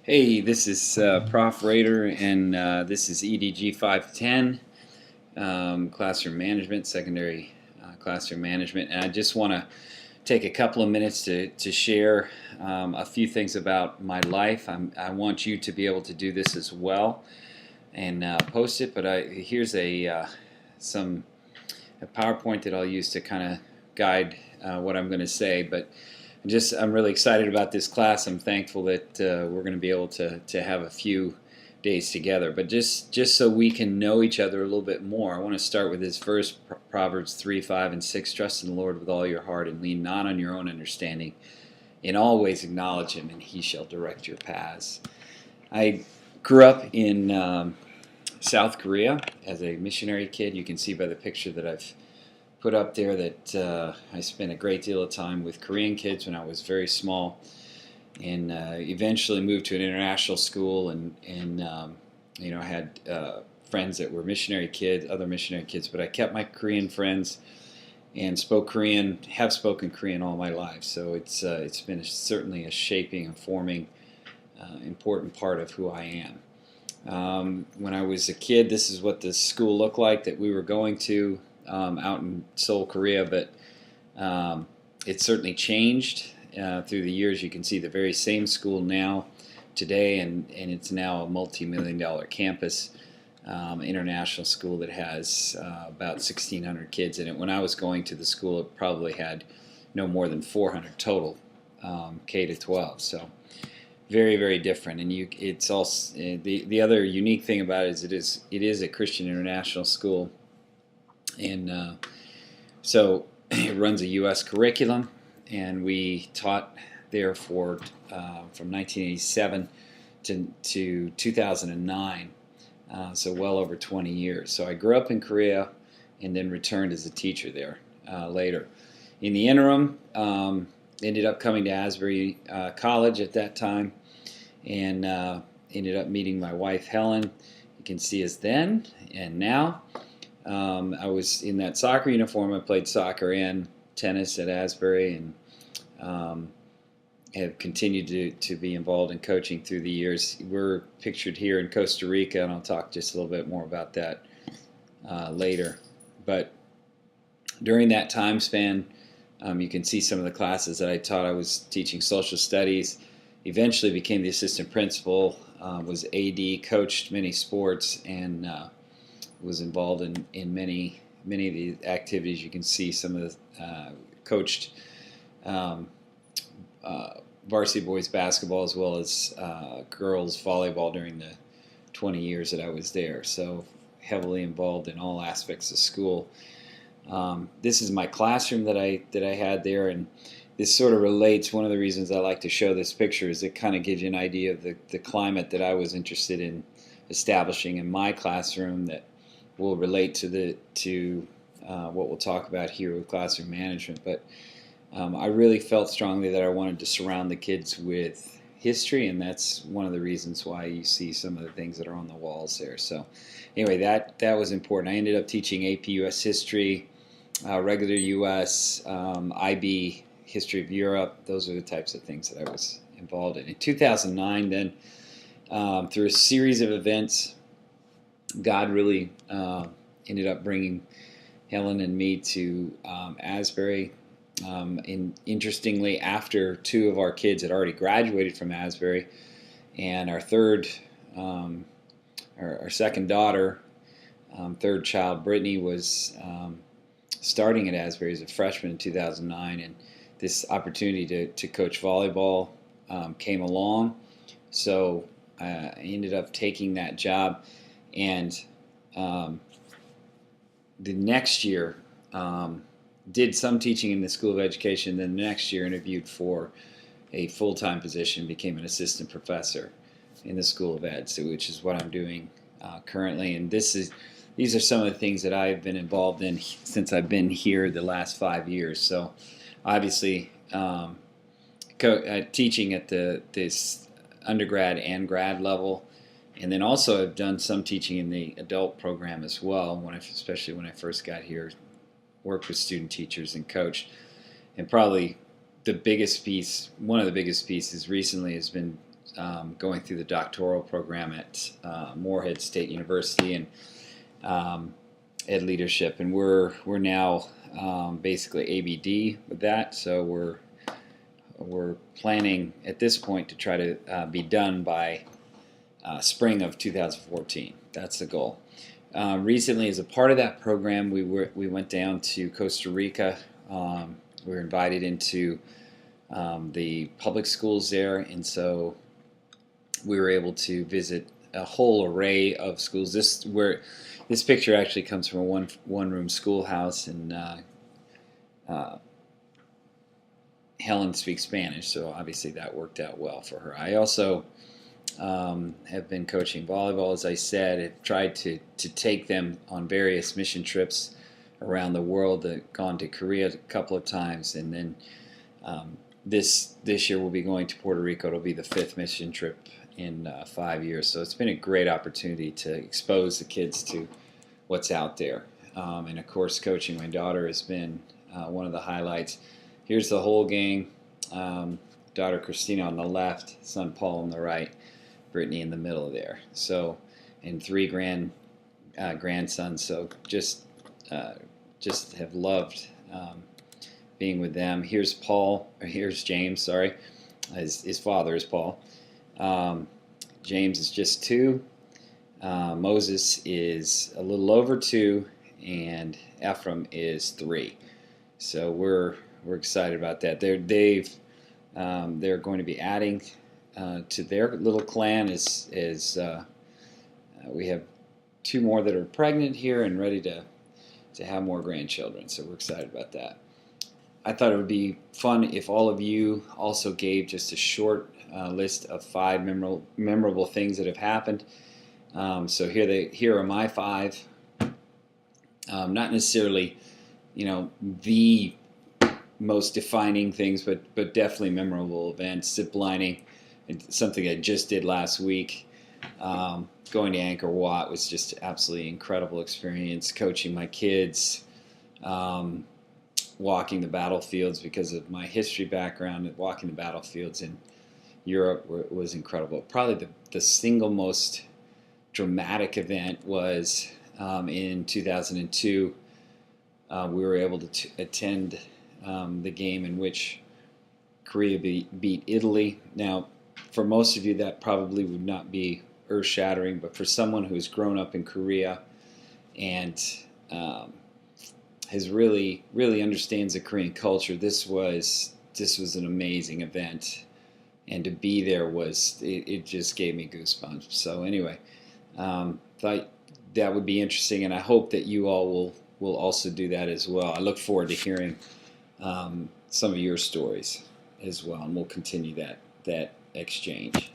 Hey, this is Prof. Rader, and this is EDG 510, Classroom Management, Secondary Classroom Management. And I just want to take a couple of minutes to share a few things about my life. I want you to be able to do this as well and post it, but here's a PowerPoint that I'll use to kind of guide what I'm going to say. But I'm really excited about this class. I'm thankful that we're going to be able to have a few days together. But just so we can know each other a little bit more, I want to start with this verse, Proverbs 3, 5, and 6. Trust in the Lord with all your heart and lean not on your own understanding. In all ways acknowledge Him, and He shall direct your paths. I grew up in South Korea as a missionary kid. You can see by the picture that I've put up there that I spent a great deal of time with Korean kids when I was very small, and eventually moved to an international school, and I had friends that were other missionary kids, but I kept my Korean friends and have spoken Korean all my life. So it's been certainly a shaping and forming important part of who I am. When I was a kid, this is what the school looked like that we were going to. Out in Seoul, Korea, but it's certainly changed through the years. You can see the very same school now, today, and it's now a multi-million-dollar campus, international school that has about 1,600 kids in it. When I was going to the school, it probably had no more than 400 total, K to 12. So very, very different. And it's also the other unique thing about it is a Christian international school. And so it runs a U.S. curriculum, and we taught there from 1987 to 2009, so well over 20 years. So I grew up in Korea and then returned as a teacher there later. In the interim, ended up coming to Asbury College at that time, and ended up meeting my wife, Helen. You can see us then and now. I was in that soccer uniform. I played soccer and tennis at Asbury, and have continued to be involved in coaching through the years. We're pictured here in Costa Rica, and I'll talk just a little bit more about that later. But during that time span, you can see some of the classes that I taught. I was teaching social studies, eventually became the assistant principal, was AD, coached many sports, and was involved in many of the activities. You can see some of the coached varsity boys basketball as well as girls volleyball during the 20 years that I was there. So heavily involved in all aspects of school. This is my classroom that I had there, and this sort of relates. One of the reasons I like to show this picture is it kind of gives you an idea of the climate that I was interested in establishing in my classroom that will relate to what we'll talk about here with classroom management. But I really felt strongly that I wanted to surround the kids with history, and that's one of the reasons why you see some of the things that are on the walls there. So anyway, that was important. I ended up teaching AP US History, regular US, IB History of Europe. Those are the types of things that I was involved in. In 2009, then, through a series of events, God really ended up bringing Helen and me to Asbury. Interestingly, after two of our kids had already graduated from Asbury, and our second daughter, third child, Brittany, was starting at Asbury as a freshman in 2009, and this opportunity to coach volleyball came along. So I ended up taking that job. And the next year, did some teaching in the School of Education. Then the next year, interviewed for a full-time position, became an assistant professor in the School of Ed, which is what I'm doing currently. And these are some of the things that I've been involved in since I've been here the last 5 years. So obviously, teaching at this undergrad and grad level. And then also I've done some teaching in the adult program as well, especially when I first got here, worked with student teachers and coached. And probably one of the biggest pieces recently has been going through the doctoral program at Morehead State University and Ed Leadership, and we're now basically ABD with that. So we're planning at this point to try to be done by spring of 2014. That's the goal. Recently, as a part of that program, we went down to Costa Rica. We were invited into the public schools there, and so we were able to visit a whole array of schools. This picture actually comes from a one-room schoolhouse, and Helen speaks Spanish, so obviously that worked out well for her. I also have been coaching volleyball, as I said. I've tried to take them on various mission trips around the world. I've gone to Korea a couple of times, and then this year we'll be going to Puerto Rico. It'll be the 5th mission trip in 5 years. So it's been a great opportunity to expose the kids to what's out there. And of course, coaching my daughter has been one of the highlights. Here's the whole gang. Daughter Christina on the left, son Paul on the right, Brittany in the middle there. So, and 3 grandsons. So just have loved being with them. Here's James. Sorry, his father is Paul. James is just 2. Moses is a little over 2, and Ephraim is 3. So we're excited about that. They're going to be adding to their little clan as we have 2 more that are pregnant here and ready to have more grandchildren. So we're excited about that. I thought it would be fun if all of you also gave just a short list of 5 memorable things that have happened. So here are my 5. Not necessarily, the most defining things, but definitely memorable events. Ziplining, something I just did last week. Going to Angkor Wat was just absolutely incredible experience. Coaching my kids, walking the battlefields because of my history background. Walking the battlefields in Europe was incredible. Probably the single most dramatic event was in 2002. We were able to attend the game in which Korea beat Italy. Now, for most of you, that probably would not be earth-shattering, but for someone who has grown up in Korea and has really understands the Korean culture, this was an amazing event, and to be there it just gave me goosebumps. So anyway, thought that would be interesting, and I hope that you all will also do that as well. I look forward to hearing some of your stories as well, and we'll continue that exchange.